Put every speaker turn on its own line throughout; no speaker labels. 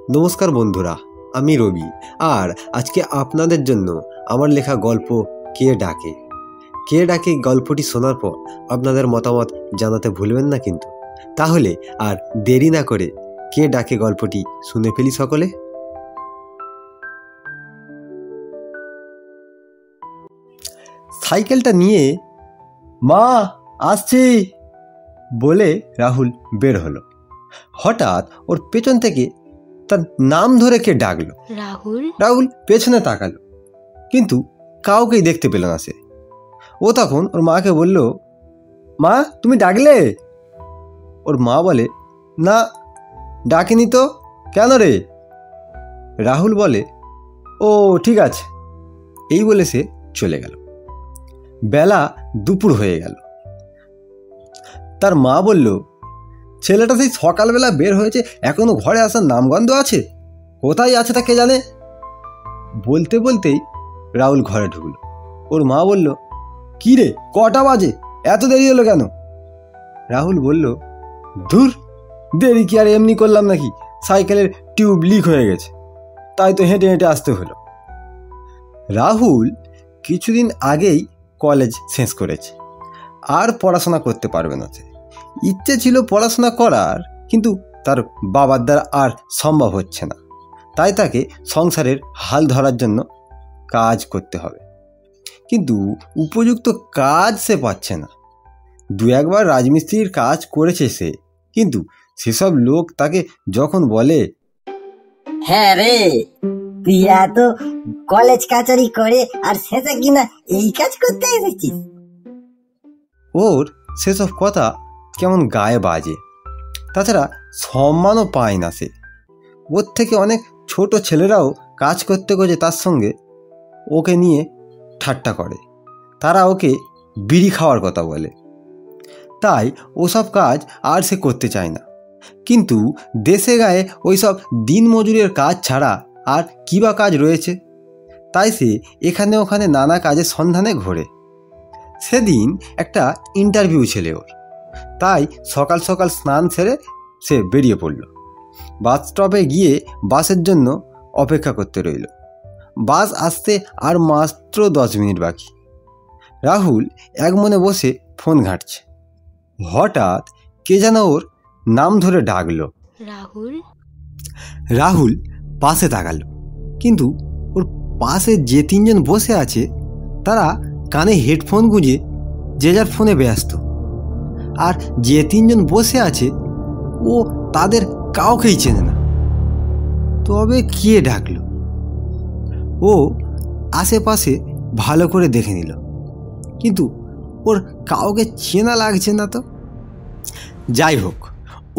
নমস্কার বন্ধুরা, আমি রবি। আর আজকে আপনাদের জন্য আমার লেখা গল্প কে ডাকে কে ডাকে গল্পটি শোনার পর আপনাদের মতামত জানাতে ভুলবেন না কিন্তু। তাহলে আর দেরি না করে কে ডাকে গল্পটি শুনে ফেলি সকলে। সাইকেলটা নিয়ে মা আসছি বলে রাহুল বের হলো। হঠাৎ ওর পেছন থেকে তার নাম ধরে কে ডাকলো। রাহুল পেছনে তাকালো, কিন্তু কাউকেই দেখতে পেল না সে। ও তখন ওর মাকে বলল, মা তুমি ডাকলে? ওর মা বলে, না ডাকিনি তো, কেন রে? রাহুল বলে, ও ঠিক আছে, এই বলে সে চলে গেল। বেলা দুপুর হয়ে গেল। তার মা বলল, ছেলেটা সেই সকালবেলা বের হয়েছে, এখনো ঘরে আসার নামগন্ধ আছে, কোথায় আছে তা কে জানে। বলতে বলতেই রাহুল ঘরে ঢুকলো। ওর মা বলল, কি রে কটা বাজে, এত দেরি হলো কেন? রাহুল বলল, ধুর, দেরি কি আর এমনি করলাম নাকি, সাইকেলের টিউব লিক হয়ে গেছে, তাই তো হেঁটে হেঁটে আসতে হলো। রাহুল কিছুদিন আগেই কলেজ শেষ করেছে, আর পড়াশোনা করতে পারবে না সে। ইচ্ছে ছিল পড়াশোনা করার, কিন্তু তার বাবার দ্বারা আর সম্ভব হচ্ছে না। তাই তাকে সংসারের হাল ধরার জন্য কাজ করতে হবে, কিন্তু উপযুক্ত কাজ সে পাচ্ছে না। দু একবার রাজমিস্ত্রির কাজ করেছে সে, কিন্তু সেসব লোক তাকে যখন বলে,
হ্যাঁ রে, তুই এত কলেজ কাচারি করে আর শেষে কিনা এই কাজ করতে এসেছিস,
ওর সেসব কথা কেমন গায়ে বাজে। তাছাড়া সম্মানও পায় না সে। ওর থেকে অনেক ছোট ছেলেরাও কাজ করতে করতে তার সঙ্গে ওকে নিয়ে ঠাট্টা করে। তারা ওকে বিড়ি খাওয়ার কথা বলে। তাই ওসব কাজ আর সে করতে চায় না। কিন্তু দেশে গায়ে ওইসব দিনমজুরের কাজ ছাড়া আর কী বা কাজ রয়েছে? তাই সে এখানে ওখানে নানা কাজের সন্ধানে ঘোরে। সেদিন একটা ইন্টারভিউ ছিল ওর, তাই সকাল সকাল স্নান সেরে সে বেরিয়ে পড়ল। বাস স্টপে গিয়ে বাসের জন্য অপেক্ষা করতে রইল। বাস আসতে আর মাত্র 10 মিনিট বাকি। রাহুল এক মনে বসে ফোন ঘাঁটছে। হঠাৎ কে যেন ওর নাম ধরে ডাকলো। রাহুল পাশে তাকালো, কিন্তু ওর পাশে যে তিনজন বসে আছে তারা কানে হেডফোন গুঁজে যে যার ফোনে ব্যস্ত। আর যে তিনজন বসে আছে ও তাদের কাউকেই চেনে না। তবে কে ডাকলো? ও আশেপাশে ভালো করে দেখে নিল, কিন্তু ওর কাউকে চেনা লাগছে না তো। যাই হোক,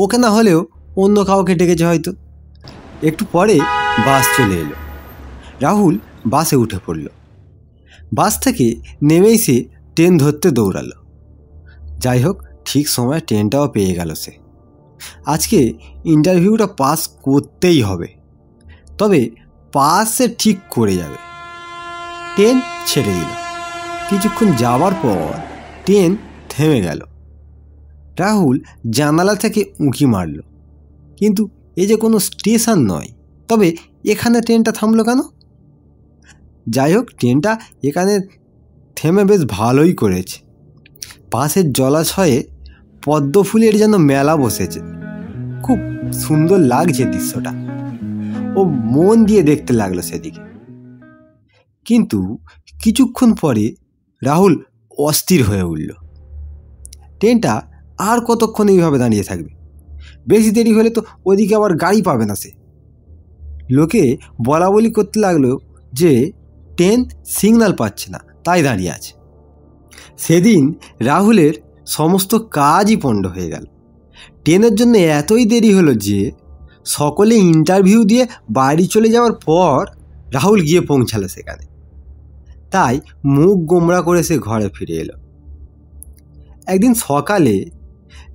ওকে না হলেও অন্য কাউকে ডেকেছে হয়তো। একটু পরে বাস চলে এলো। রাহুল বাসে উঠে পড়ল। বাস থেকে নেমেই সে ট্রেন ধরতে দৌড়ালো। যাই হোক, ঠিক সময় ট্রেনটাও পেয়ে গেল সে। আজকে ইন্টারভিউটা পাস করতেই হবে, তবে পাস সে ঠিক করে যাবে। ট্রেন ছেড়ে দিল। কিছুক্ষণ যাওয়ার পর ট্রেন থেমে গেল। রাহুল জানালা থেকে উঁকি মারল, কিন্তু এই যে কোনো স্টেশন নয়, তবে এখানে ট্রেনটা থামলো কেন? যাই হোক, ট্রেনটা এখানে থেমে বেশ ভালোই করেছে। পাশের জলাশয়ে পদ্ম ফুলের যেন মেলা বসেছে, খুব সুন্দর লাগছে দৃশ্যটা। ও মন দিয়ে দেখতে লাগলো সেদিকে। কিন্তু কিছুক্ষণ পরে রাহুল অস্থির হয়ে উঠল। ট্রেনটা আর কতক্ষণ এইভাবে দাঁড়িয়ে থাকবে? বেশি দেরি হলে তো ওদিকে আবার গাড়ি পাবে না সে। লোকে বলা বলি করতে লাগলো যে ট্রেন সিগন্যাল পাচ্ছে না, তাই দাঁড়িয়ে আছে। সেদিন রাহুলের সমস্ত কাজই পণ্ড হয়ে গেল। ট্রেনের জন্য এতই দেরি হলো যে সকলে ইন্টারভিউ দিয়ে বাড়ি চলে যাওয়ার পর রাহুল গিয়ে পৌঁছালো সেখানে। তাই মুখ গোমড়া করে সে ঘরে ফিরে এলো। একদিন সকালে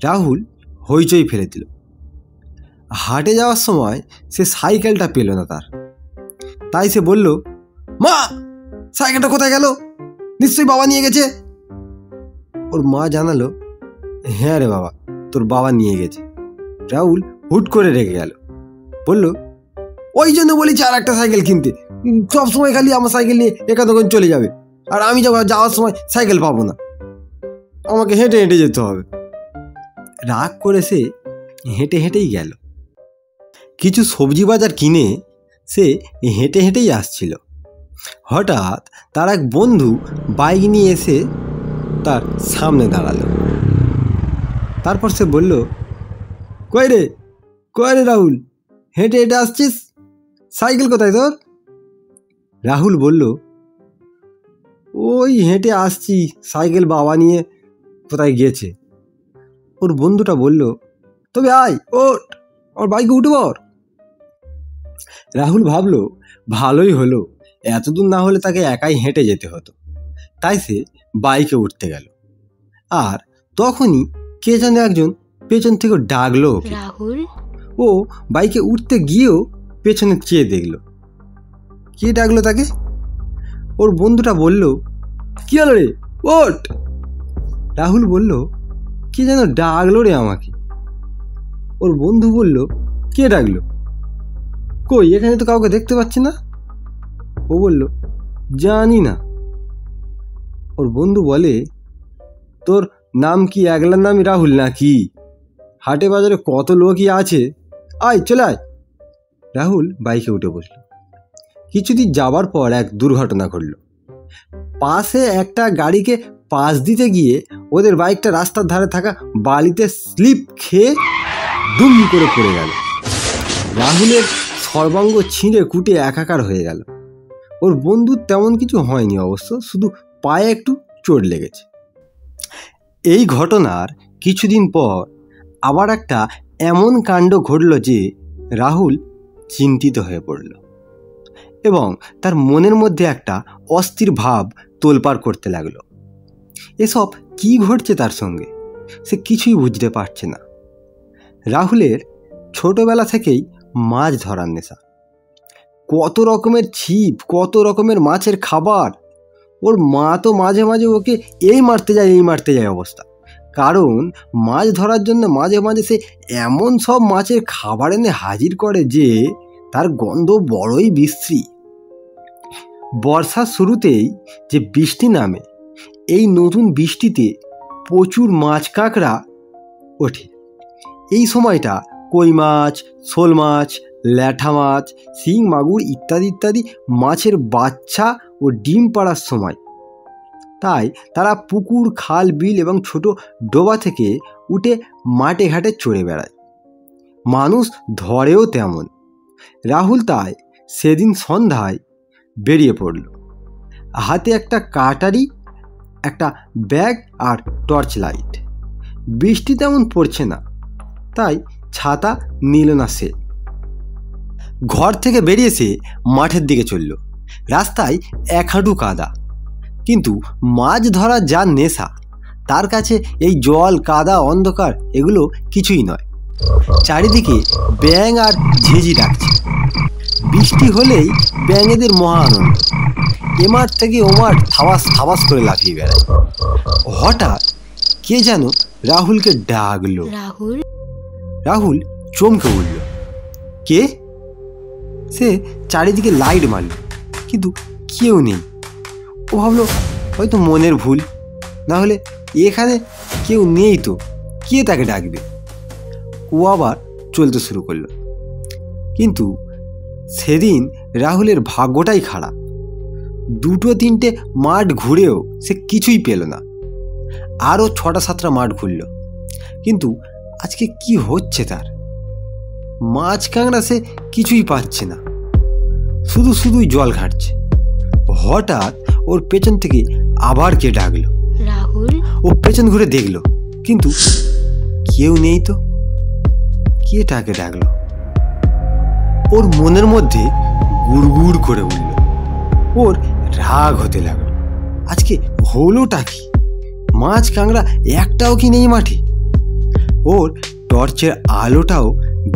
রাহুল হইচই ফেলে দিল। হাটে যাওয়ার সময় সে সাইকেলটা পেল না তার। তাই সে বলল, মা সাইকেলটা কোথায় গেল? নিশ্চয়ই বাবা নিয়ে গেছে। ওর মা জানালো, হ্যাঁ রে বাবা, তোর বাবা নিয়ে গেছে। রাহুল হুট করে রেগে গেল, বলল, ওই জন্য বলেছি আর একটা সাইকেল কিনতে। সবসময় খালি আমার সাইকেল নিয়ে এখান ওখান চলে যাবে, আর আমি যখন যাওয়ার সময় সাইকেল পাবো না, আমাকে হেঁটে হেঁটে যেতে হবে। রাগ করে সে হেঁটে হেঁটেই গেল। কিছু সবজি বাজার কিনে সে হেঁটে হেঁটেই আসছিল। হঠাৎ তার এক বন্ধু বাইক নিয়ে এসে তার সামনে দাঁড়ালো। তারপর সে বলল, কই রে রাহুল, হেঁটে হেঁটে আসছিস? সাইকেল কোথায় তোর? রাহুল বলল, ওই হেঁটে আসছি, সাইকেল বাবা নিয়ে কোথায় গেছে। ওর বন্ধুটা বলল, তবে আয়, ওঠ, আমার বাইকে উঠে পড়। রাহুল ভাবলো ভালোই হলো, এতদূর না হলে তাকে একাই হেঁটে যেতে হতো। তাই সে বাইকে উঠতে গেল। আর তখনই কে যেন একজন পেছন থেকে ডাকলো ওকে।
রাহুল।
ও বাইকে উঠতে গিয়েও পেছনে চেয়ে দেখলো। কে ডাকলো তাকে? ওর বন্ধুটা বলল, কি হলো রে, ওঠ। রাহুল বলল, কে যেন ডাকলো রে আমাকে। ওর বন্ধু বলল, কে ডাকলো? কই, এখানে তো কাউকে দেখতে পাচ্ছি না। ও বলল, জানি না। ওর বন্ধু বলে, তোর নাম কি একলার নামই রাহুল নাকি? হাটে বাজারে কত লোকই আছে, আয় চলে আয়। রাহুল বাইকে উঠে বসল। কিছুদিন যাবার পর এক দুর্ঘটনা ঘটল। পাশে একটা গাড়িকে পাশ দিতে গিয়ে ওদের বাইকটা রাস্তার ধারে থাকা বালিতে স্লিপ খেয়ে দুম করে পড়ে গেল। রাহুলের সর্বাঙ্গ ছিঁড়ে কুটে একাকার হয়ে গেল। ওর বন্ধুর তেমন কিছু হয়নি অবশ্য, শুধু পায়ে একটু চোট লেগেছে। এই ঘটনার কিছুদিন পর আবার একটা এমন কাণ্ড ঘটল যে রাহুল চিন্তিত হয়ে পড়ল এবং তার মনের মধ্যে একটা অস্থির ভাব তোলপাড় করতে লাগলো। এসব কি ঘটছে তার সঙ্গে, সে কিছুই বুঝতে পারছে না। রাহুলের ছোটবেলা থেকেই মাছ ধরার নেশা। কত রকমের ছিপ, কত রকমের মাছের খাবার। ওর মা তো মাঝে মাঝে ওকে এই মারতে যায় অবস্থা। কারণ মাছ ধরার জন্য মাঝে মাঝে সে এমন সব মাছের খাবার এনে হাজির করে যে তার গন্ধ বড়ই বিশ্রী। বর্ষার শুরুতেই যে বৃষ্টি নামে, এই নতুন বৃষ্টিতে প্রচুর মাছ কাঁকড়া ওঠে। এই সময়টা কই মাছ, শোল মাছ, ল্যাঠা মাছ, শিং মাগুর ইত্যাদি ইত্যাদি মাছের বাচ্চা ও ডিম পাড়ার সময়। তাই তারা পুকুর, খাল, বিল এবং ছোট ডোবা থেকে উঠে মাঠে ঘাটে চড়ে বেড়ায়। মানুষ ধরেও তেমন। রাহুল তাই সেদিন সন্ধ্যায় বেরিয়ে পড়ল। হাতে একটা কাটারি, একটা ব্যাগ আর টর্চ লাইট। বৃষ্টি তেমন পড়ছে না, তাই ছাতা নিল না সে। ঘর থেকে বেরিয়ে সে মাঠের দিকে চলল। রাস্তায় এক হাঁটু কাদা, কিন্তু মাছ ধরার যা নেশা, তার কাছে এই জল, কাদা, অন্ধকার এগুলো কিছুই নয়। চারিদিকে ব্যাঙ আর ঝিঝি ডাকছে। বৃষ্টি হলেই ব্যাঙেদের মহা আনন্দ। এ মাঠ থেকে ও মাঠ থাবাস থাবাস করে লাফিয়ে বেড়ায়। হঠাৎ কে যেন রাহুলকে ডাকলো। রাহুল চমকে উঠল। কে? সে চারিদিকে লাইট মারল, কিন্তু কেউ নেই। ও ভাবলো হয়তো মনের ভুল, না হলে এখানে কেউ নেই তো কে তাকে ডাকবে। ও আবার চলতে শুরু করলো। কিন্তু সেদিন রাহুলের ভাগ্যটাই খারাপ। 2-3টে মাঠ ঘুরেও সে কিছুই পেল না। আরও 6টা-7টা মাঠ ঘুরল, কিন্তু আজকে কি হচ্ছে তার? মাছ কাঁকড়া সে কিছুই পাচ্ছে না, শুধুই জল ঘাটছে। হঠাৎ ওর পেছন থেকে আবার কে ডাকলো।
রাহুল।
ও পেছন ঘুরে দেখলো, কিন্তু কেউ নেই তো কে তাকে ডাকলো। ওর মনের মধ্যে গুড়গুড় করে উঠল। ওর রাগ হতে লাগলো। আজকে হলোটা কি? মাছ কাঁকড়া একটাও কি নেই মাঠে? ওর টর্চের আলোটাও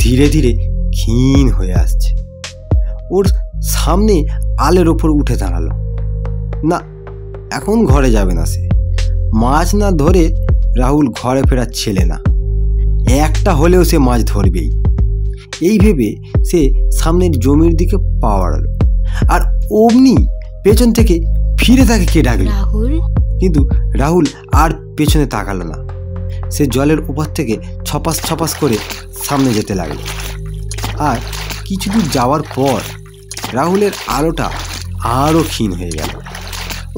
ধীরে ধীরে ক্ষীণ হয়ে আসছে। ওর সামনে আলের ওপর উঠে দাঁড়ালো। না, এখন ঘরে যাবে না সে। মাছ না ধরে রাহুল ঘরে ফেরার ছেলে না। একটা হলেও সে মাছ ধরবেই। এই ভেবে সে সামনের জমির দিকে পা বাড়ালো, আর অমনি পেছন থেকে ফিরে তাকে কে ডাকল।
রাহুল।
কিন্তু রাহুল আর পেছনে তাকালো না। সে জলের উপর থেকে ছপাস ছপাস করে সামনে যেতে লাগলো। আর কিছু দূর যাওয়ার পর রাহুলের আলোটা আরও ক্ষীণ হয়ে গেল।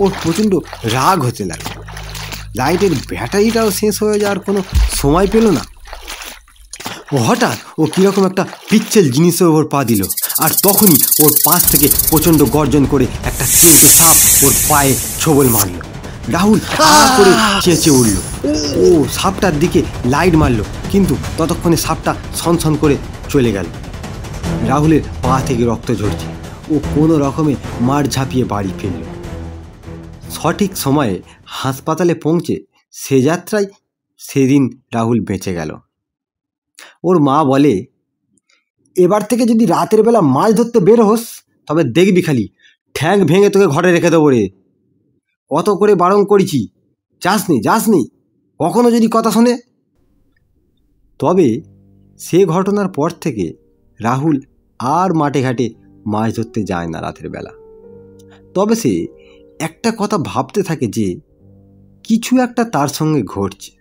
ওর প্রচণ্ড রাগ হতে লাগলো। লাইটের ব্যাটারিটাও শেষ হয়ে যাওয়ার কোনো সময় পেল না। হঠাৎ ও কীরকম একটা পিচ্ছিল জিনিসের ওপর পা দিল, আর তখনই ওর পাশ থেকে প্রচণ্ড গর্জন করে একটা চিমটে সাপ ওর পায়ে ছোবল মারল। রাহুল করে চেঁচে উঠল। ও সাপটার দিকে লাইট মারল, কিন্তু ততক্ষণে সাপটা ছনছন করে চলে গেল। রাহুলের পা থেকে রক্ত ঝরছে। ও কোনো রকমে মার ঝাঁপিয়ে বাড়ি ফিরল। সঠিক সময়ে হাসপাতালে পৌঁছে সে যাত্রায় সেদিন রাহুল বেঁচে গেল। ওর মা বলে, এবার থেকে যদি রাতের বেলা মাছ ধরতে বের হোস তবে দেখবি খালি ঠ্যাং ভেঙে তোকে ঘরে রেখে দেবো রে। অত করে বারণ করেছি, যাসনি কখনো যদি কথা শোনে। তবে সে ঘটনার পর থেকে রাহুল আর মাঠে ঘাটে মাছ ধরতে যায় না রাতের বেলা। তবে সে একটা কথা ভাবতে থাকে যে কিছু একটা তার সঙ্গে ঘটছে।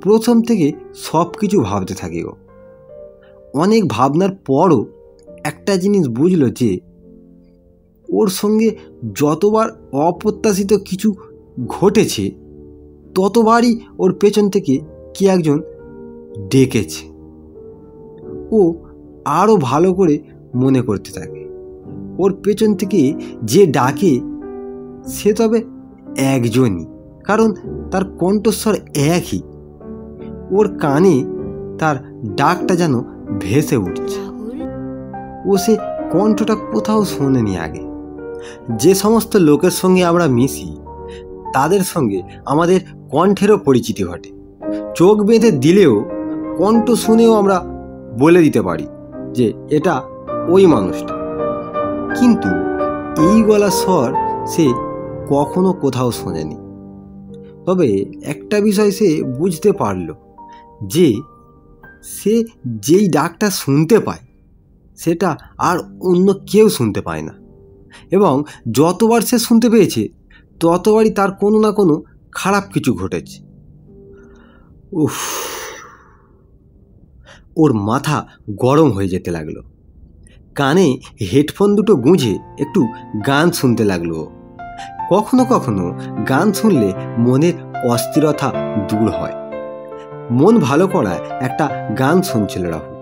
প্রথম থেকে সব কিছু ভাবতে থাকে ও। অনেক ভাবনার পরও একটা জিনিস বুঝলো যে ওর সঙ্গে যতবার অপ্রত্যাশিত কিছু ঘটেছে ততবারই ওর পেছন থেকে কি একজন ডেকেছে। ও আরও ভালো করে মনে করতে থাকে, ওর পেছন থেকে যে ডাকে সে তবে একজনই, কারণ তার কণ্ঠস্বর একই। ওর কানে তার ডাকটা যেন ভেসে উঠছে। ও সে কণ্ঠটা কোথাও শোনেনি আগে। যে সমস্ত লোকের সঙ্গে আমরা মিশি তাদের সঙ্গে আমাদের কণ্ঠেরও পরিচিতি ঘটে। চোখ বেঁধে দিলেও কণ্ঠ শুনেও আমরা বলে দিতে পারি যে এটা ওই মানুষটা। কিন্তু এই গলার স্বর সে কখনো কোথাও শোনেনি। তবে একটা বিষয় সে বুঝতে পারল যে সে যেই ডাকটা শুনতে পায় সেটা আর অন্য কেউ শুনতে পায় না, এবং যতবার সে শুনতে পেয়েছে ততবারই তার কোনো না কোনো খারাপ কিছু ঘটেছে। উফ, ওর মাথা গরম হয়ে যেতে লাগলো। কানে হেডফোন দুটো গুঁজে একটু গান শুনতে লাগলো। কখনো কখনো গান শুনলে মনের অস্থিরতা দূর হয়। মন ভালো করায় একটা গান শুনছিল রাহুল।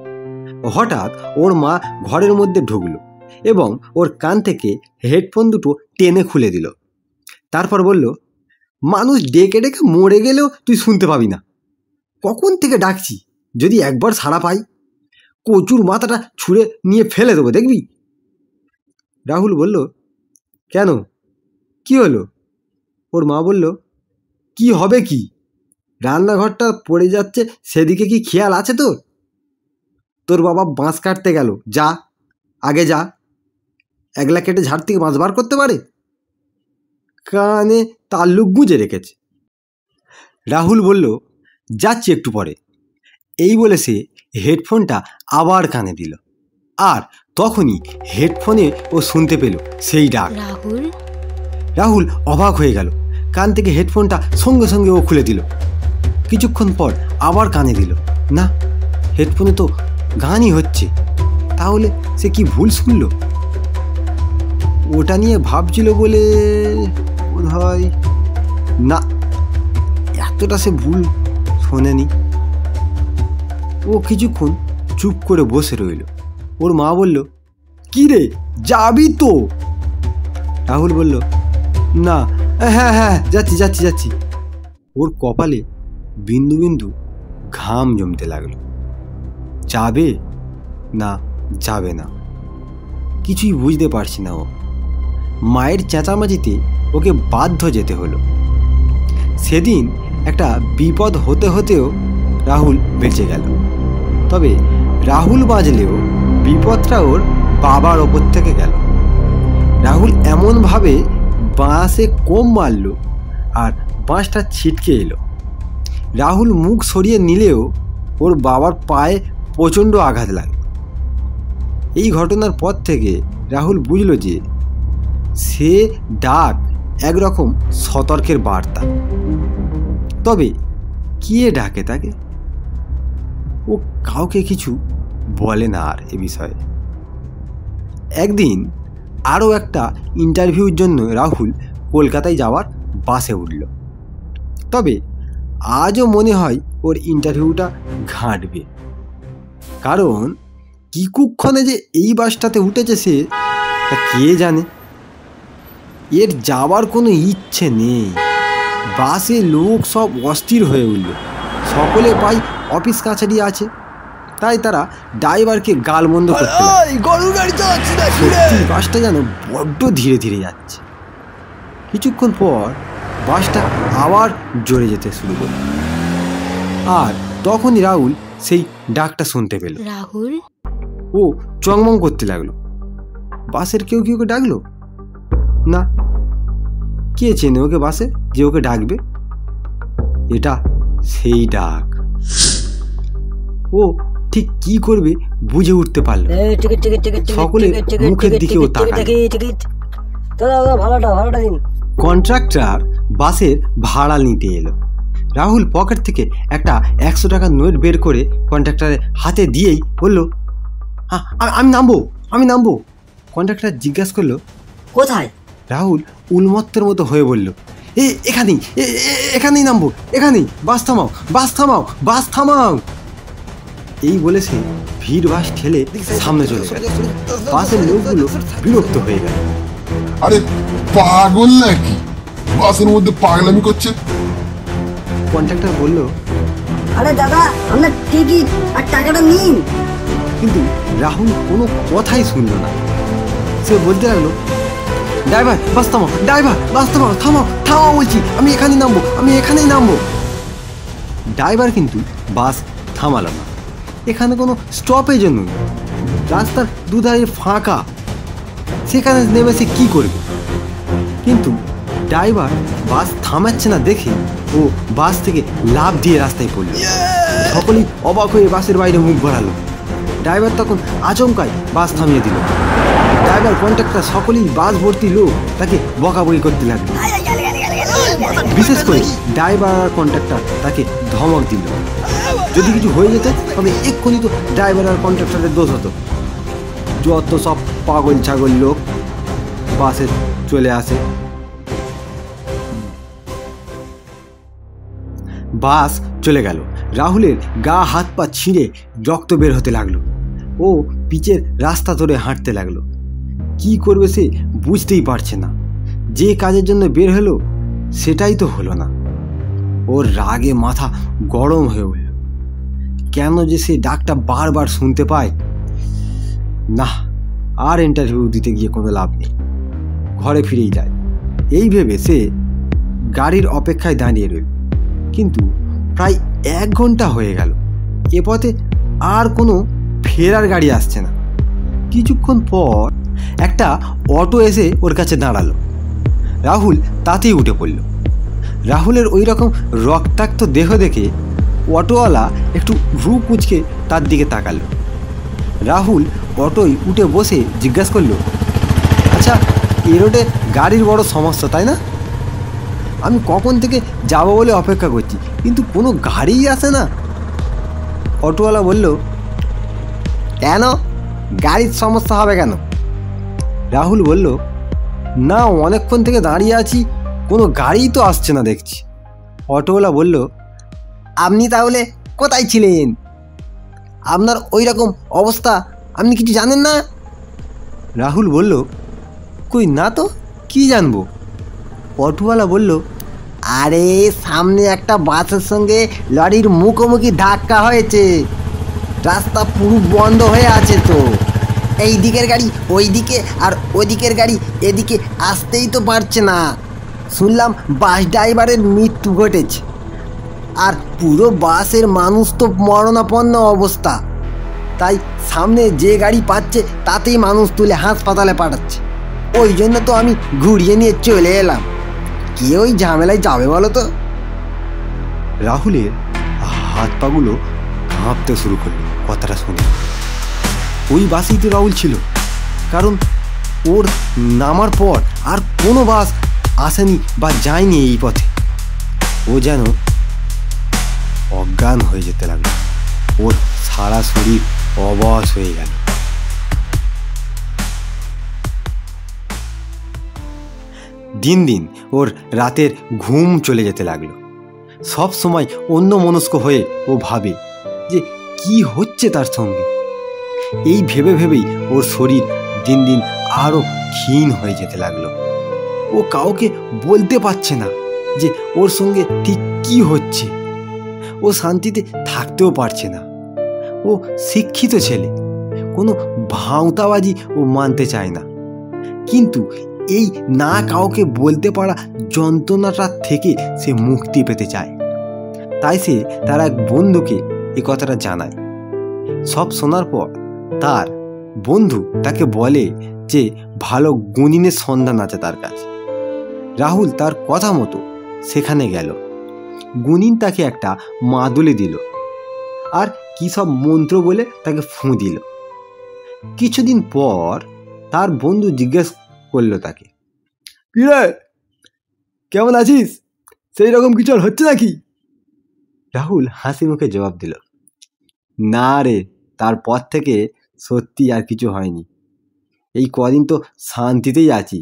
হঠাৎ ওর মা ঘরের মধ্যে ঢুকলো এবং ওর কান থেকে হেডফোন দুটো টেনে খুলে দিল। তারপর বলল, মানুষ ডেকে ডেকে মরে গেলেও তুই শুনতে পাবি না। কখন থেকে ডাকছি, যদি একবার সাড়া পাই কচুর মাথাটা ছুঁড়ে নিয়ে ফেলে দেবো দেখবি। রাহুল বলল, কেন, কি হলো? ওর মা বলল, কি হবে কি, রান্নাঘরটা পড়ে যাচ্ছে সেদিকে কি খেয়াল আছে তোর? তোর বাবা বাঁশ কাটতে গেল, যা আগে যা। একলা কেটে ঝাড় থেকে বাঁশ বার করতে পারে? কানে তাল্লুক গুঁজে রেখেছে। রাহুল বলল, যাচ্ছি একটু পরে। এই বলে সে হেডফোনটা আবার কানে দিল, আর তখনই হেডফোনে ও শুনতে পেল সেই ডাক। রাহুল অবাক হয়ে গেল। কান থেকে হেডফোনটা সঙ্গে সঙ্গে ও খুলে দিল। কিছুক্ষণ পর আবার কানে দিল, না, হেডফোনে তো গানই হচ্ছে। তাহলে সে কি ভুল শুনল? ওটা নিয়ে ভাবছিল বলে বোধ হয় না, এতটা সে ভুল শোনেনি। ও কিছুক্ষণ চুপ করে বসে রইল। ওর মা বলল, কি রে, যাবি তো? রাহুল বলল, না, হ্যাঁ যাচ্ছি। ওর কপালে বিন্দু বিন্দু ঘাম জমতে লাগলো। যাবে না যাবে না কিছুই বুঝতে পারছি না ও। মায়ের চেঁচামেচিতে ওকে বাধ্য যেতে হলো। সেদিন একটা বিপদ হতে হতেও রাহুল বেঁচে গেল। তবে রাহুল বাঁচলেও বিপদটা ওর বাবার ওপর থেকে গেল। রাহুল এমনভাবে বাঁশে কোপ মারল আর বাঁশটা ছিটকে এলো। রাহুল মুখ সরিয়ে নিলেও ওর বাবার পায়ে প্রচণ্ড আঘাত লাগলো। এই ঘটনার পর থেকে রাহুল বুঝল যে সে ডাক একরকম সতর্কের বার্তা। তবে কে ডাকে তাকে? ও কাউকে কিছু বলে না আর এ বিষয়ে। একদিন আরও একটা ইন্টারভিউর জন্য রাহুল কলকাতায় যাওয়ার বাসে উঠল। তবে আজও মনে হয় ওর ইন্টারভিউটা ঘাঁটবে, কারণ কি কুক্ষণে যে এই বাসটাতে উঠেছে সে তা কে জানে। এর যাওয়ার কোনো ইচ্ছে নেই। বাসে লোক সব অস্থির হয়ে উঠল। সকলে পাই অফিস কাছারি আছে, তাই তারা ড্রাইভারকে গালমন্দ করতে লাগলো। বাসটা যেন বড্ড ধীরে ধীরে যাচ্ছে। কিছুক্ষণ পর বাসটা আবার জোরে যেতে শুরু করল, আর তখনই রাহুল সেই ডাকটা শুনতে পেল।
রাহুল।
ও চংমং করতে লাগলো। বাসের কেউ কি ওকে ডাকলো? না। কে চেনে ওকে বাসে যে ওকে ডাকবে? এটা সেই ডাক। ও ঠিক কি করবে বুঝে উঠতে পারল। সকলে মুখের দিকে ও তাকায়। কন্ট্রাক্টর বাসের ভাড়া নিতে এলো। রাহুল পকেট থেকে একটা 100 টাকার নোট বের করে কন্ট্রাক্টরের হাতে দিয়েই বলল, আমি নামবো। কন্ট্রাক্টর জিজ্ঞাসা করলো,
কোথায়?
রাহুল উন্মত্তের মতো হয়ে বলল, এখানেই নামবো, এখানেই। বাস থামাও। এই বলে সে ভিড় বাস ঠেলে সামনে চলে গেল। বাসের লোকগুলো বিরক্ত হয়ে গেল।
আরে পাগল নাকি, বাসের মধ্যে পাগলামি করছে?
কন্ট্রাক্টর বলল,
আরে দাদা, আপনার টিকিট আর টাকাটা নিন।
কিন্তু রাহুল কোনো কথাই শুনল না। সে বলতে লাগলো, ড্রাইভার বাস থামাও, থামাও বলছি, আমি এখানেই নামবো। ড্রাইভার কিন্তু বাস থামালো না। এখানে কোনো স্টপেজও নেই, রাস্তার দুধারে ফাঁকা। সেখানে নেমে সে কী করবে? কিন্তু ড্রাইভার বাস থামাচ্ছে না দেখে ও বাস থেকে লাফ দিয়ে রাস্তায় পড়ল। সকলেই অবাক হয়ে বাসের বাইরে মুখ বাড়ালো। ড্রাইভার তখন আচমকায় বাস থামিয়ে দিল। ড্রাইভার, কন্ট্রাক্টর সকলেই বাস ভর্তি লোক তাকে বকাবকি করতে লাগলো। বিশেষ করে ড্রাইভার আর কন্ট্রাক্টর তাকে ধমক দিল। যদি কিছু হয়ে যেত তবে এক্ষুনি তো ড্রাইভার আর কন্ট্রাক্টরের দোষ হতো। যত সব পাগল ছাগল লোক বাসে চলে আসে। বাস চলে গেল। রাহুলের গা হাত পা ছিঁড়ে রক্ত বের হতে লাগলো। ও পিচের রাস্তা ধরে হাঁটতে লাগলো। কি করবে সে বুঝতেই পারছে না। যে কাজের জন্য বের হলো সেটাই তো হলো না। ওর রাগে মাথা গরম হয়ে উঠল। কেন যে সে ডাকটা বারবার শুনতে পায়। না, আর ইন্টারভিউ দিতে গিয়ে কোনো লাভ নেই, ঘরে ফিরেই যায়। এই ভেবে সে গাড়ির অপেক্ষায় দাঁড়িয়ে রইল। কিন্তু প্রায় 1 ঘন্টা হয়ে গেল। এ পথে আর কোনো ফেরার গাড়ি আসছে না। কিছুক্ষণ পর একটা অটো এসে ওর কাছে দাঁড়ালো। রাহুল তাতেই উঠে পড়ল। রাহুলের ওই রকম রক্তাক্ত দেহ দেখে অটোওয়ালা একটু ভ্রু কুঁচকে তার দিকে তাকালো। রাহুল অটোয় উঠে বসে জিজ্ঞাসা করলো, আচ্ছা, এ রোডে গাড়ির বড় সমস্যা তাই না? আমি কখন থেকে যাবো বলে অপেক্ষা করছি, কিন্তু কোনো গাড়িই আসে না। অটোওয়ালা বলল, কেন, গাড়ির সমস্যা হবে কেন? রাহুল বলল, না, অনেকক্ষণ থেকে দাঁড়িয়ে আছি, কোনো গাড়িই তো আসছে না দেখছি। অটোওয়ালা বলল, আপনি তাহলে কোথায় ছিলেন? আপনার ওই রকম অবস্থা, আপনি কিছু জানেন না? রাহুল বলল, কই না তো, কি জানবো? অটোওয়ালা বলল, আরে সামনে একটা বাসের সঙ্গে লরির মুখোমুখি ধাক্কা হয়েছে, রাস্তা পুরো বন্ধ হয়ে আছে তো। এই দিকের গাড়ি ওই দিকে আর ওই দিকের গাড়ি এদিকে আসতেই তো পারছে না। শুনলাম বাস ড্রাইভারের মৃত্যু ঘটেছে, আর পুরো বাসের মানুষ তো মরণাপন্ন অবস্থা। তাই সামনে যে গাড়ি পাচ্ছে তাতেই মানুষ তুলে হাসপাতালে পাঠাচ্ছে। ওই জন্য তো আমি ঘুরিয়ে নিয়ে চলে এলাম। কে ওই ঝামেলায় যাবে বলো তো? রাহুলের হাত পাগুলো কাঁপতে শুরু করলো কথাটা শুনে। ওই বাসেই তো রাহুল ছিল, কারণ ওর নামার পর আর কোনো বাস আসেনি বা যায়নি এই পথে। ও যেন অজ্ঞান হয়ে যেতে লাগলো, ওর সারা শরীর অবশ হয়ে গেল। দিন দিন ওর রাতের ঘুম চলে যেতে লাগলো। সব সময় অন্যমনস্ক হয়ে ও ভাবে যে কি হচ্ছে তার সঙ্গে। এই ভেবে ভেবেই ওর শরীর দিন দিন আরো ক্ষীণ হয়ে যেতে লাগলো। ও কাউকে বলতে পারছে না যে ওর সঙ্গে ঠিক কি হচ্ছে। ও শান্তিতে থাকতেও পারছে না। ও শিক্ষিত ছেলে, কোনো ভাঁওতাবাজি ও মানতে চায় না, কিন্তু এই না কাউকে বলতে পারা যন্ত্রণাটা থেকে সে মুক্তি পেতে চায়। তাই সে তার এক বন্ধুকে এ কথাটা জানায়। সব শোনার পর তার বন্ধু তাকে বলে যে ভালো গুণিনের সন্ধান আছে তার কাছে। রাহুল তার কথা মতো সেখানে গেল। গুণিন তাকে একটা মাদুলি দিল আর কি সব মন্ত্র বলে তাকে ফুঁ দিল। কিছুদিন পর তার বন্ধু জিজ্ঞেস করলো তাকে, কিরে কেমন আছিস, সেই রকম কিছু আর হচ্ছে নাকি? রাহুল হাসি মুখে জবাব দিল, না রে, তারপর থেকে সত্যি আর কিছু হয়নি। এই কদিন তো শান্তিতেই আছি।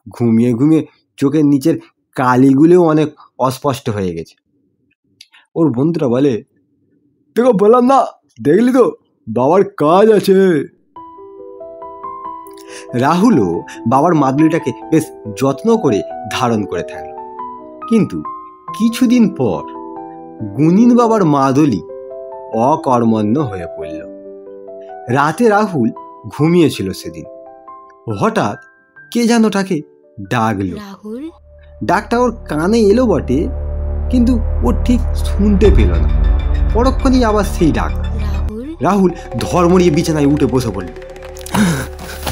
ঘুমিয়ে ঘুমিয়ে চোখের নিচের কালিগুলোও অনেক অস্পষ্ট হয়ে গেছে। ওর বন্ধুরা বলে, দেখো বললাম না, দেখলি তো বাবার কাজ আছে। রাহুলও বাবার মাদুলিটাকে বেশ যত্ন করে ধারণ করে থাকল। কিন্তু কিছুদিন পর গুণিন বাবার মাদুলি অকর্মণ্য হয়ে পড়ল। রাতে রাহুল ঘুমিয়েছিল সেদিন। হঠাৎ কে যেন তাকে ডাকল। ডাকটা ওর কানে এলো বটে, কিন্তু ও ঠিক শুনতে পেল না। পরক্ষণেই আবার সেই ডাক। রাহুল ধর্মড়িয়ে বিছানায় উঠে বসে পড়ল।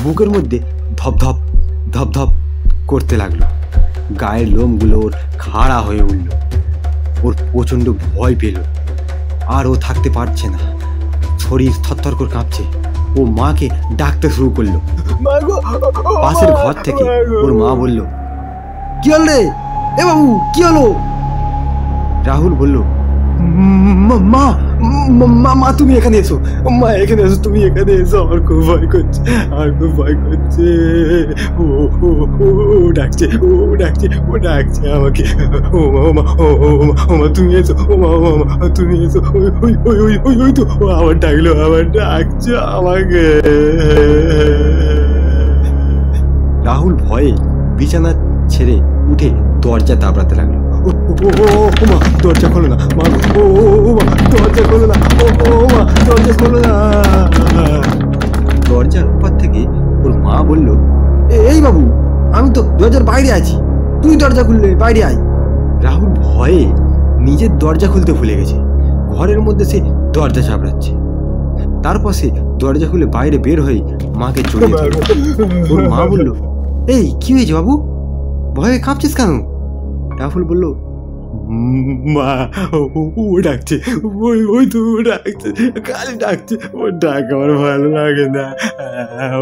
বুকের মধ্যে ধপধপ ধপধপ করতে লাগলো। গায়ের লোমগুলো ওর খাড়া হয়ে উঠল। ওর প্রচণ্ড ভয় পেল, আর ও থাকতে পারছে না। শরীর থরথর করে কাঁপছে। ও মাকে ডাকতে শুরু করলো। পাশের ঘর থেকে ওর মা বলল, কি হল রে, এ বাবু কি হলো? রাহুল বলল, মা মা মা তুমি এখানে এসো, মা এখানে এসো, তুমি এখানে এসো, আমার খুব ভয় করছে, আমার খুব ভয় করছে। ও ও ও ডাকছে, ও ডাকছে, ও ডাকছে আমাকে। ও মা ও মা তুমি এসো, ও মা তুমি এসো। ওই ওই ওই ওই ওই ওই তো আবার ডাকলো, আবার ডাকছে আমাকে। রাহুল ভয়ে বিছানা ছেড়ে উঠে দরজা দাবড়াতে লাগলো। মা দরজা খোলো না, মা মা দরজা খোলো না, মা দরজা খোলো না। দরজার উপর থেকে ওর মা বলল, এই বাবু, আমি তো দরজার বাইরে আছি, তুই দরজা খুললে বাইরে আয়। রাহুল ভয়ে নিজের দরজা খুলতে ভুলে গেছে। ঘরের মধ্যে সে দরজা চাপড়াচ্ছে। তারপর সে দরজা খুলে বাইরে বের হয়ে মাকে জড়িয়ে ধরল। ওর মা বলল, এই কি হয়েছে বাবু, ভয়ে কাঁপছিস কেন? রাহুল বলল, মা ও ডাকছে, ওই ওই তো ডাকছে, কালি ডাকছে, ও ডাক আমার ভালো লাগে না।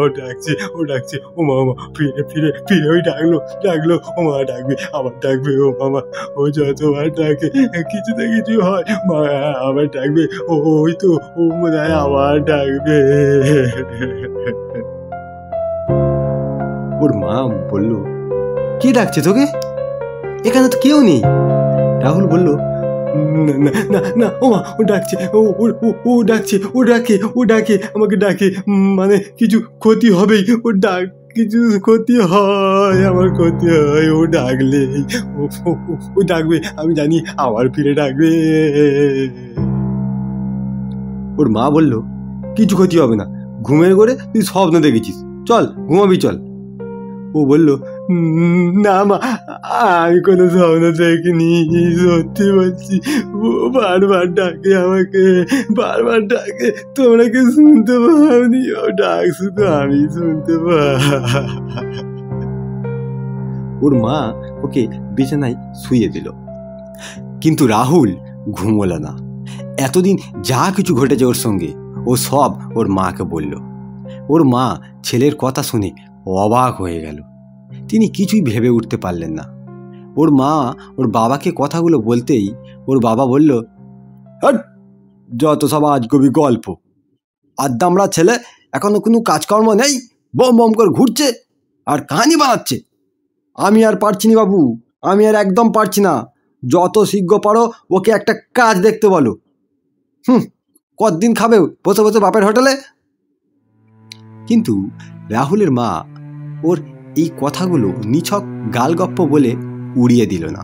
ও ডাকছে, ও ডাকছে, ও মামা ফিরে ফিরে ফিরে ওই ডাকলো ডাকলো, ও মা ডাকবে, আবার ডাকবে, ও মামা ও যতবার ডাকে কিছুতে কিছু হয়, মা আবার ডাকবে, ও ওই তো ও মনে হয় আবার ডাকবে। ওর মা বলল, কে ডাকছে তোকে? এখানে তো কেউ নেই। রাহুল বলল, না না না, ও মা ও ডাকছে, ও ডাকছে, ও ডাকে, ও ডাকে, আমাকে ডাকে, মানে কিছু ক্ষতি হবেই, ও ডাক, কিছু ক্ষতি হয়, আমার ক্ষতি হয়, ও ডাকলে ও ডাকবে, আমি জানি আবার ফিরে ডাকবে। ওর মা বলল, কিছু ক্ষতি হবে না, ঘুমের ঘরে তুই স্বপ্ন দেখেছিস, চল ঘুমাবি চল। ও বলল, না মা, আমি কোনো স্বপ্ন দেখিনি, সত্যি বলছি, ও বারবার ডাকে আমাকে, বারবার ডাকে, তোমরা কি শুনতে পাওনি? ও ডাক শুধু আমি শুনতে পাই। ওর মা ওকে বিছানায় শুয়ে দিল, কিন্তু রাহুল ঘুমোলো না। এতদিন যা কিছু ঘটেছে ওর সঙ্গে ও সব ওর মাকে বলল। ওর মা ছেলের কথা শুনে অবাক হয়ে গেল। তিনি কিছুই ভেবে উঠতে পারলেন না। ওর মা ওর বাবাকে কথাগুলো বলতেই ওর বাবা বলল, হ্যাঁ, যত সব আজগবি গল্প। আদ্দামরা ছেলে, এখনো কোনো কাজকর্ম নেই, বম বম করে ঘুরছে আর কাহিনি বানাচ্ছে। আমি আর পারছি না বাবু, আমি আর একদম পারছি না। যত শীঘ্র পারো ওকে একটা কাজ দেখতে বলো। কতদিন খাবে বসে বসে বাপের হোটেলে? কিন্তু রাহুলের মা ওর এই কথাগুলো নিছক গালগপ্প বলে উড়িয়ে দিল না।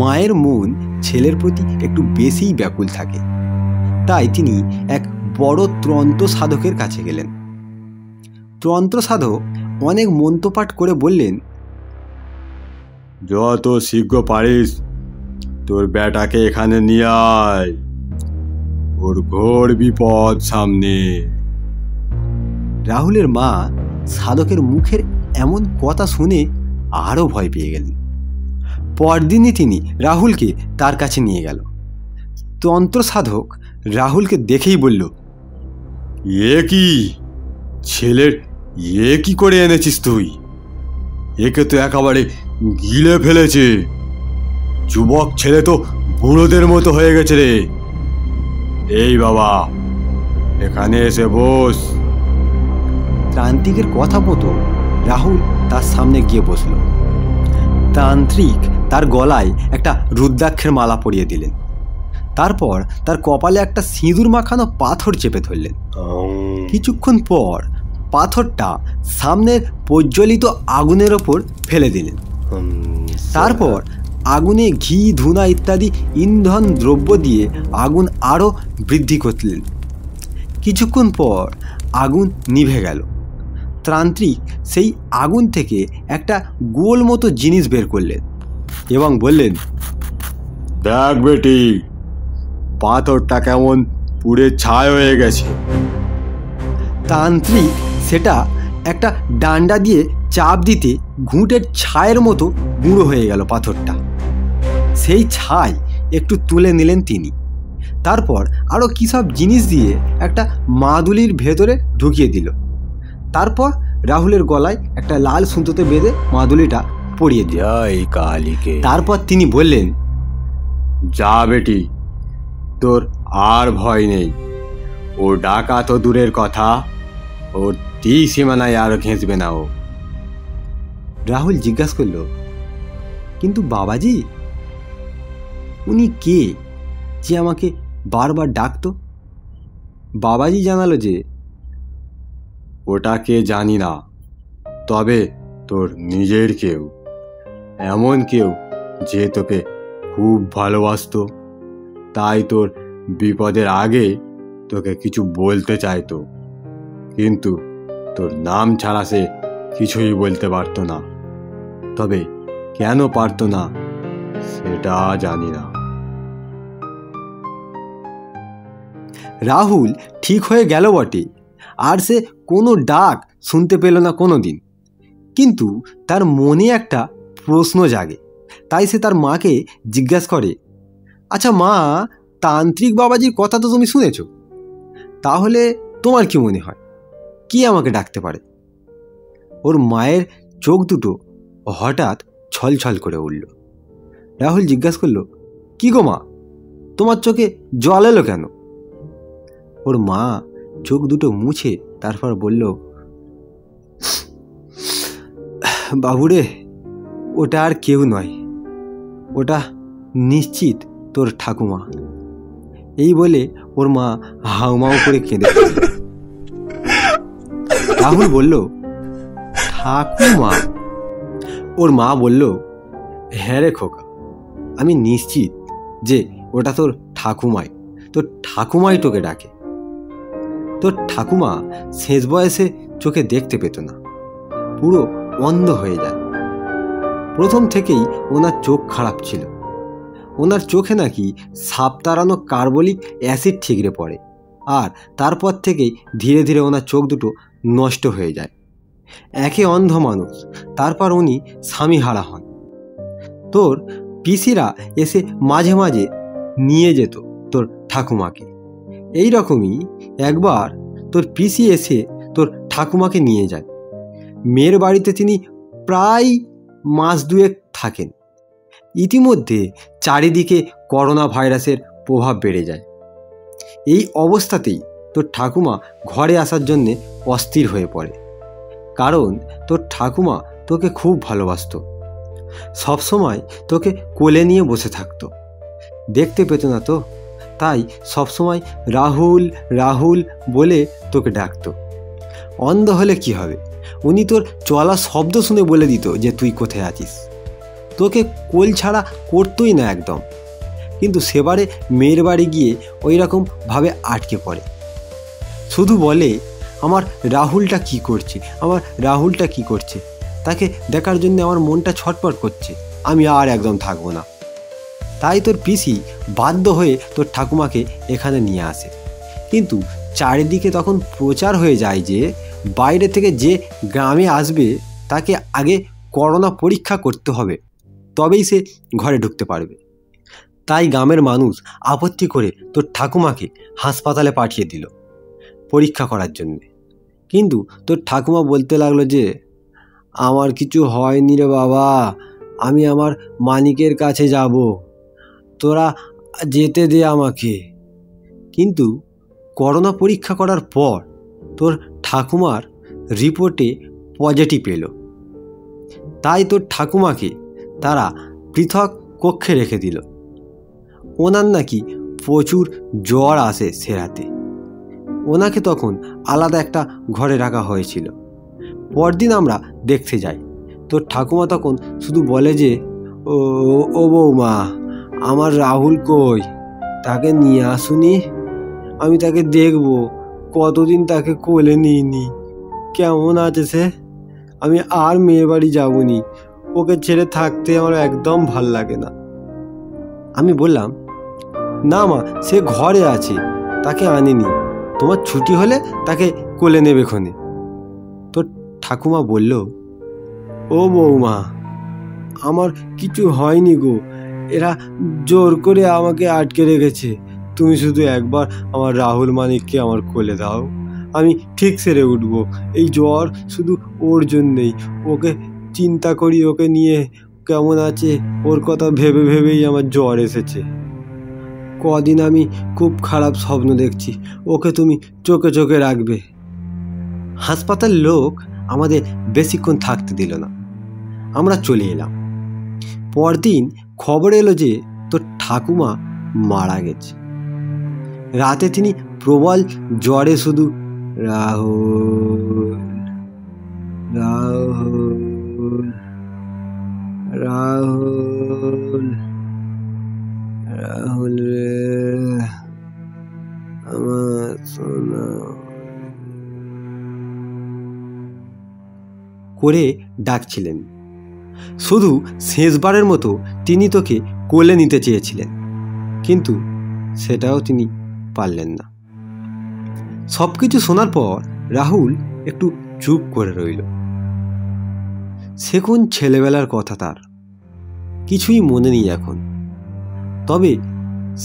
মায়ের মন ছেলের প্রতি একটু বেশিই ব্যাকুল থাকে। তাই তিনি এক বড় তন্ত্র সাধকের কাছে গেলেন। তন্ত্র সাধক অনেক মন্ত্রপাঠ করে বললেন, যত শীঘ্র পারিস তোর বেটাকে এখানে নিয়ে আয়, ওর ঘোর বিপদ সামনে। রাহুলের মা সাধকের মুখের এমন কথা শুনে আরো ভয় পেয়ে গেলেন। পরদিনই তিনি রাহুলকে তার কাছে নিয়ে গেল। তন্ত্র সাধক রাহুলকে দেখেই বলল, এ কি ছেলের, এ কি করে এনেছিস তুই? একে তো একেবারে গিলে ফেলেছে। যুবক ছেলে তো বুড়োদের মতো হয়ে গেছে রে। এই বাবা, এখানে এসে বস। তান্ত্রিকের কথা মতো রাহুল তার সামনে গিয়ে বসল। তান্ত্রিক তার গলায় একটা রুদ্রাক্ষের মালা পরিয়ে দিলেন। তারপর তার কপালে একটা সিঁদুর মাখানো পাথর চেপে ধরলেন। কিছুক্ষণ পর পাথরটা সামনের প্রজ্বলিত আগুনের ওপর ফেলে দিলেন। তারপর আগুনে ঘি, ধুনা ইত্যাদি ইন্ধন দ্রব্য দিয়ে আগুন আরও বৃদ্ধি করলেন। কিছুক্ষণ পর আগুন নিভে গেল। তান্ত্রিক সেই আগুন থেকে একটা গোল মতো জিনিস বের করলেন এবং বললেন, দেখ বেটি, পাথরটা কেমন পুড়ে ছাই হয়ে গেছে। তান্ত্রিক সেটা একটা ডান্ডা দিয়ে চাপ দিতে ঘুঁটের ছায়ের মতো গুঁড়ো হয়ে গেল পাথরটা। সেই ছাই একটু তুলে নিলেন তিনি। তারপর আরও কী সব জিনিস দিয়ে একটা মাদুলির ভেতরে ঢুকিয়ে দিল। তারপর রাহুলের গলায় একটা লাল সুতোতে বেঁধে মাদুলিটা পরিয়ে দিল। তারপর তিনি বললেন, যা বেটি, তোর আর ভয় নেই। ও ডাকা তো দূরের কথা, ওর সীমানায় আর ঘেঁচবে না ও। রাহুল জিজ্ঞাসা করল, কিন্তু বাবাজি, উনি কে যে আমাকে বারবার ডাকতো? বাবাজি জানালো যে, ওটা কে জানি না, তবে তোর নিজের কেউ, এমন কেউ যে তোকে খুব ভালোবাসতো। তাই তোর বিপদের আগে তোকে কিছু বলতে চাইতো, কিন্তু তোর নাম ছাড়া সে কিছুই বলতে পারতো না। তবে কেন পারতো না সেটা জানি না। রাহুল ঠিক হয়ে গেল বটে, আর সে কোনো ডাক শুনতে পেল না কোনো দিন। কিন্তু তার মনে একটা প্রশ্ন জাগে। তাই সে তার মাকে জিজ্ঞাসা করে, আচ্ছা মা, তান্ত্রিক বাবাজির কথা তো তুমি শুনেছ, তাহলে তোমার কি মনে হয় কি আমাকে ডাকতে পারে? ওর মায়ের চোখ দুটো হঠাৎ ছলছল করে উঠল। রাহুল জিজ্ঞাসা করল, কি গো মা, তোমার চোখে জল এলো কেন? ওর মা চোখ দুটো মুছে তারপর বলল, বাবুরে, ওটা আর কেউ নয়, ওটা নিশ্চিত তোর ঠাকুমা। এই বলে ওর মা হাউমাউ করে কেঁদে ফেলল। রাহুল বলল, ঠাকুমা? ওর মা বলল, হ্যাঁ রে খোকা, আমি নিশ্চিত যে ওটা তোর ঠাকুমাই। তোর ঠাকুমাই তোকে ডাকে। তোর ঠাকুমা শেষ বয়সে চোখে দেখতে পেত না, পুরো অন্ধ হয়ে যায়। প্রথম থেকেই ওনার চোখ খারাপ ছিল। ওনার চোখে নাকি সাপ তাড়ানো কার্বলিক অ্যাসিড ঠিকরে পড়ে, আর তারপর থেকেই ধীরে ধীরে ওনার চোখ দুটো নষ্ট হয়ে যায়। একে অন্ধ মানুষ, তারপর উনি স্বামীহারা হন। তোর পিসিরা এসে মাঝে মাঝে নিয়ে যেত তোর ঠাকুমাকে। এই রকমই একবার তোর পিসি এসে তোর ঠাকুমাকে নিয়ে যায়। মেয়ের বাড়িতে তিনি প্রায় মাস দুয়েক থাকেন। ইতিমধ্যে চারিদিকে করোনা ভাইরাসের প্রভাব বেড়ে যায়। এই অবস্থাতেই তোর ঠাকুমা ঘরে আসার জন্যে অস্থির হয়ে পড়ে, কারণ তোর ঠাকুমা তোকে খুব ভালোবাসতো। সবসময় তোকে কোলে নিয়ে বসে থাকতো, দেখতে পেত না তো, তাই সবসময় রাহুল রাহুল বলে তোকে ডাকতো। অন্ধ হলে কি হবে, উনি তোর চলা শব্দ শুনে বলে দিত যে তুই কোথায় আছিস। তোকে কোল ছাড়া করতোই না একদম। কিন্তু সেবারে মেয়ের বাড়ি গিয়ে ওই রকমভাবে আটকে পড়ে, শুধু বলে আমার রাহুলটা কি করছে, আমার রাহুলটা কি করছে, তাকে দেখার জন্য আমার মনটা ছটফট করছে, আমি আর একদম থাকবো না। তাই তোর পিসি বাধ্য হয়ে তোর ঠাকুমাকে এখানে নিয়ে আসে। কিন্তু চারিদিকে তখন প্রচার হয়ে যায় যে বাইরে থেকে যে গ্রামে আসবে তাকে আগে করোনা পরীক্ষা করতে হবে, তবেই সে ঘরে ঢুকতে পারবে। তাই গ্রামের মানুষ আপত্তি করে তোর ঠাকুমাকে হাসপাতালে পাঠিয়ে দিল পরীক্ষা করার জন্যে। কিন্তু তোর ঠাকুমা বলতে লাগলো যে আমার কিছু হয়নি রে বাবা, আমি আমার মানিকের কাছে যাব, তোরা যেতে দে আমাকে। কিন্তু করোনা পরীক্ষা করার পর তোর ঠাকুমার রিপোর্টে পজিটিভ এলো। তাই তোর ঠাকুমাকে তারা পৃথক কক্ষে রেখে দিল। ওনার নাকি প্রচুর জ্বর আসে সে রাতে, ওনাকে তখন আলাদা একটা ঘরে রাখা হয়েছিল। পরদিন আমরা দেখতে যাই, তোর ঠাকুমা তখন শুধু বলে যে ও বৌমা, আমার রাহুল কই, তাকে নিয়ে আসুনি, আমি তাকে দেখব, কতদিন তাকে কোলে নিইনি, কেমন আছে সে, আমি আর মেয়ের বাড়ি যাবনি, ওকে ছেড়ে থাকতে আমার একদম ভাল লাগে না। আমি বললাম না মা, সে ঘরে আছে, তাকে আনেনি, তোমার ছুটি হলে তাকে কোলে নেবে ক্ষণে। তোর ঠাকুমা বলল ও বৌমা, আমার কিছু হয়নি গো, এরা জোর করে আমাকে আটকে রেখেছে, তুমি শুধু একবার আমার রাহুল মানিককে আমার কোলে দাও, আমি ঠিক সেরে উঠব। এই জ্বর শুধু ওর জন্যেই, ওকে চিন্তা করি, ওকে নিয়ে কেমন আছে ওর কথা ভেবে ভেবেই আমার জ্বর এসেছে। কদিন আমি খুব খারাপ স্বপ্ন দেখছি, ওকে তুমি চোখে চোখে রাখবে। হাসপাতাল লোক আমাদের বেশিক্ষণ থাকতে দিল না, আমরা চলে এলাম। পরদিন খবর এলো যে তোর ঠাকুমা মারা গেছে। রাতে তিনি প্রবল জ্বরে শুধু রাহুল রাহুল রাহুল রাহুল রে আমার সোনা করে ডাকছিলেন। শুধু শেষবারের মতো তিনি তোকে কোলে নিতে চেয়েছিলেন, কিন্তু সেটাও তিনি পারলেন না। সব কিছু শোনার পর রাহুল একটু চুপ করে রইল। সে কোন ছেলেবেলার কথা, তার কিছুই মনে নেই এখন। তবে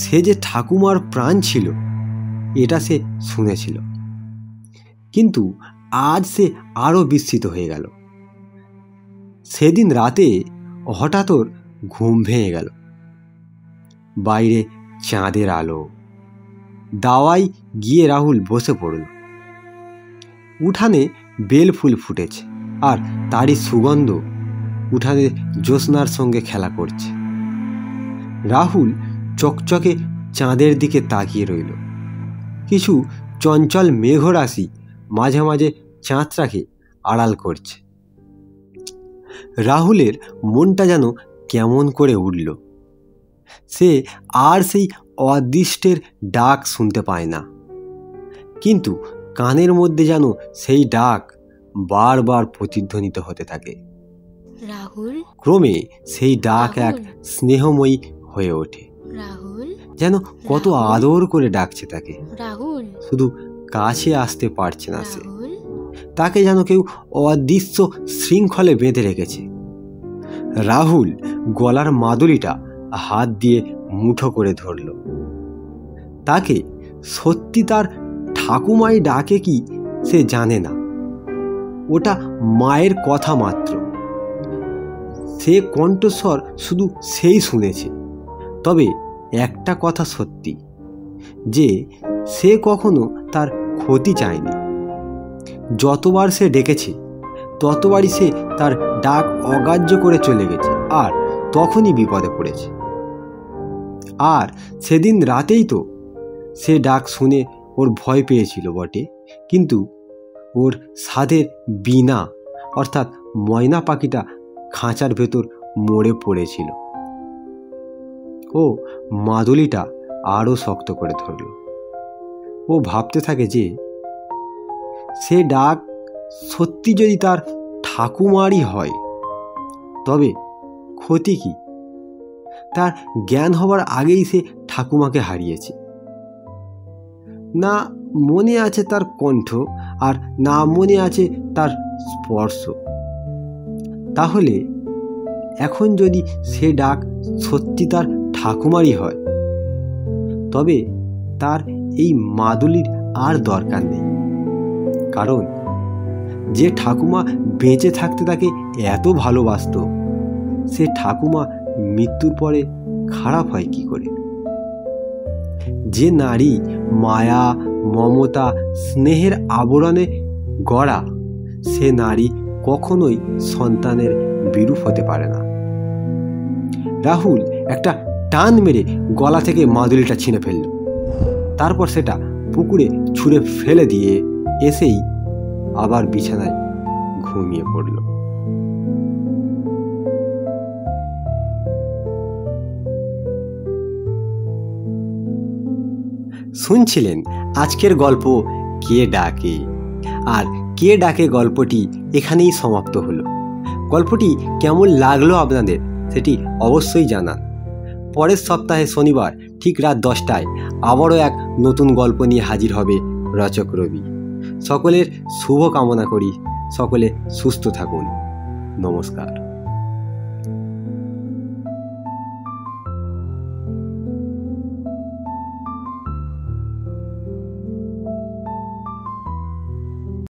সে যে ঠাকুমার প্রাণ ছিল এটা সে শুনেছিল। কিন্তু আজ সে আরো বিস্মিত হয়ে গেল। সেদিন রাতে হঠাৎ ওর ঘুম ভেঙে গেল। বাইরে চাঁদের আলো, দাওয়ায় গিয়ে রাহুল বসে পড়ল। উঠানে বেল ফুল ফুটেছে, আর তারই সুগন্ধ উঠানে জ্যোৎস্নার সঙ্গে খেলা করছে। রাহুল চকচকে চাঁদের দিকে তাকিয়ে রইল। কিছু চঞ্চল মেঘরাশি মাঝে মাঝে চাঁদটাকে আড়াল করছে। রাহুলের মনটা যেন কেমন করে উঠল। সে আর সেই অদৃষ্টের ডাক শুনতে পায় না, কিন্তু কানের মধ্যে যেন সেই ডাক বারবার প্রতিধ্বনিত হতে থাকে।
রাহুল,
ক্রমে সেই ডাক এক স্নেহময়ী হয়ে ওঠে,
রাহুল,
যেন কত আদর করে ডাকছে তাকে।
রাহুল,
শুধু কাছে আসতে পারছে না সে,
রাহুল,
তাকে যেন কেউ অদৃশ্য শৃঙ্খলে বেঁধে রেখেছে। রাহুল গলার মাদুলিটা হাত দিয়ে মুঠো করে ধরল। তাকে সত্যি তার ঠাকুমাই ডাকে কি সে জানে না, ওটা মায়ের কথা মাত্র। সে কণ্ঠস্বর শুধু সেই শুনেছে। তবে একটা কথা সত্যি, যে সে কখনো তার ক্ষতি চায়নি। যতবার সে ডেকেছে ততবারই সে তার ডাক অগ্রাহ্য করে চলে গেছে, আর তখনই বিপদে পড়েছে। আর সেদিন রাতেই তো সে ডাক শুনে ওর ভয় পেয়েছিল বটে, কিন্তু ওর সাধের বিনা অর্থাৎ ময়না পাখিটা খাঁচার ভেতর মরে পড়েছিল। ও মাদুলিটা আরও শক্ত করে ধরল। ও ভাবতে থাকে যে সে ডাক সত্যি যদি তার ঠাকুমারই হয় তবে ক্ষতি কি? তার জ্ঞান হবার আগেই সে ঠাকুমাকে হারিয়েছে। না মনে আছে তার কণ্ঠ, আর না মনে আছে তার স্পর্শ। তাহলে এখন যদি সে ডাক সত্যি তার ঠাকুমারই হয় তবে তার এই মাদুলির আর দরকার নেই। কারণ যে ঠাকুমা বেঁচে থাকতে তাকে এত ভালোবাসত, সে ঠাকুমা মৃত্যুর পরে খারাপ হয় কি করে? যে নারী মায়া, মমতা, স্নেহের আবরণে গড়া, সে নারী কখনোই সন্তানের বিরূপ হতে পারে না। রাহুল একটা টান মেরে গলা থেকে মাদুলিটা ছিঁড়ে ফেলল। তারপর সেটা পুকুরে ছুঁড়ে ফেলে দিয়ে এসেই আবার বিছানায় ঘুমিয়ে পড়ল। শুনছিলেন আজকের গল্প কে ডাকে। আর কে ডাকে গল্পটি এখানেই সমাপ্ত হলো। গল্পটি কেমন লাগলো আপনাদের সেটি অবশ্যই জানান। পরের সপ্তাহে শনিবার ঠিক রাত 10টায় আবারও এক নতুন গল্প নিয়ে হাজির হবে রচক রবি। সকলের শুভ কামনা করি। সকলে সুস্থ থাকুন। নমস্কার।